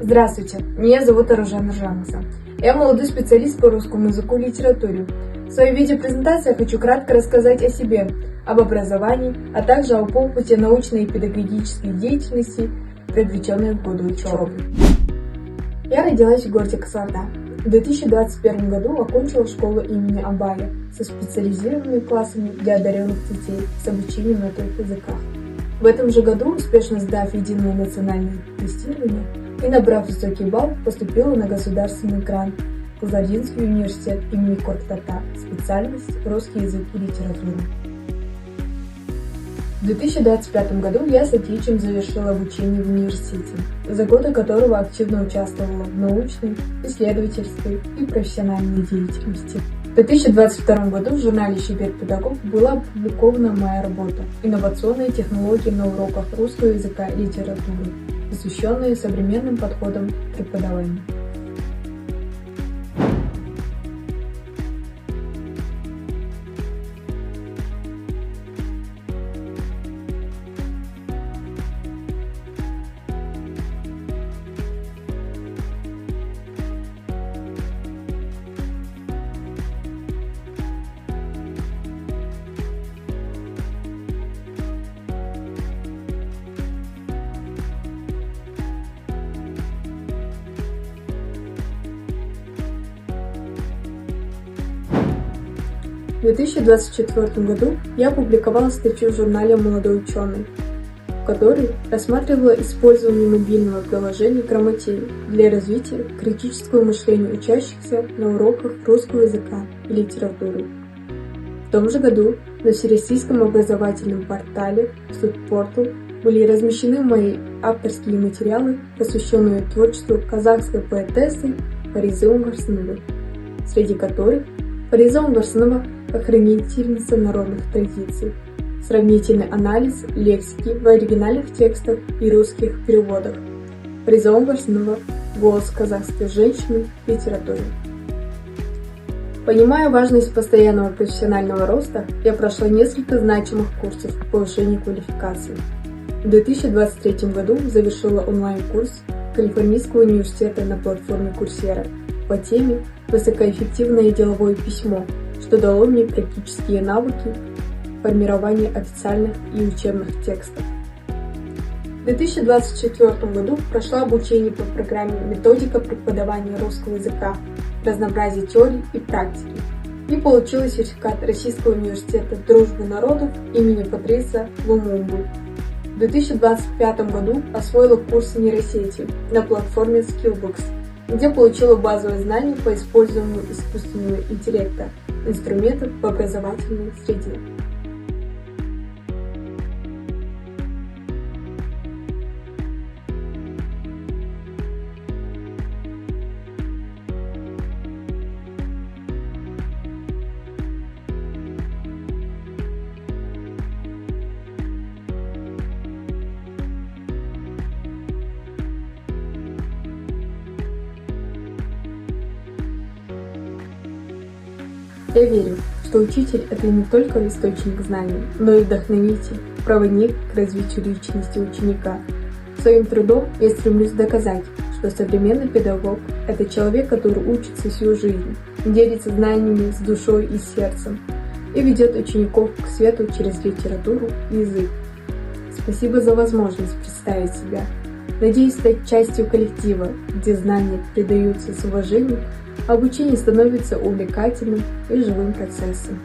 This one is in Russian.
Здравствуйте, меня зовут Аружан Ржамаса. Я молодой специалист по русскому языку и литературе. В своей видеопрезентации я хочу кратко рассказать о себе, об образовании, а также об опыте научной и педагогической деятельности, приобретенной в годы учебы. Я родилась в городе Кызылорда. В 2021 году окончила школу имени Абая со специализированными классами для одаренных детей с обучением на трех языках. В этом же году, успешно сдав единое национальное тестирование и набрав высокий балл, поступила на государственный грант в Кызылординский университет имени Коркут-Ата, специальность русский язык и литература. В 2025 году я с отличием завершила обучение в университете, за годы которого активно участвовала в научной, исследовательской и профессиональной деятельности. В 2022 году в журнале «Щебет-педагог» была опубликована моя работа «Инновационные технологии на уроках русского языка и литературы», посвященная современным подходам к преподаванию. В 2024 году я опубликовала статью в журнале «Молодой ученый», в которой рассматривала использование мобильного приложения «Грамотей» для развития критического мышления учащихся на уроках русского языка и литературы. В том же году на всероссийском образовательном портале «Студпортал» были размещены мои авторские материалы, посвященные творчеству казахской поэтессы Фаризы Оңғарсыновой, среди которых Фариза Оңғарсынова как хранительница народных традиций, сравнительный анализ лексики в оригинальных текстах и русских переводах, Фариза Оңғарсынова «Голос казахской женщины в литературе». Понимая важность постоянного профессионального роста, я прошла несколько значимых курсов по повышению квалификации. В 2023 году завершила онлайн-курс Калифорнийского университета на платформе Курсера по теме «Высокоэффективное деловое письмо», что дало мне практические навыки формирования официальных и учебных текстов. В 2024 году прошла обучение по программе «Методика преподавания русского языка. Разнообразие теории и практики» и получила сертификат Российского университета дружбы народов имени Патриса Лумумбы. В 2025 году освоила курсы нейросети на платформе Skillbox, где получила базовые знания по использованию искусственного интеллекта, инструментов в образовательной среде. Я верю, что учитель – это не только источник знаний, но и вдохновитель, проводник к развитию личности ученика. Своим трудом я стремлюсь доказать, что современный педагог – это человек, который учится всю жизнь, делится знаниями с душой и сердцем и ведет учеников к свету через литературу и язык. Спасибо за возможность представить себя. Надеюсь стать частью коллектива, где знания придаются с уважением, обучение становится увлекательным и живым процессом.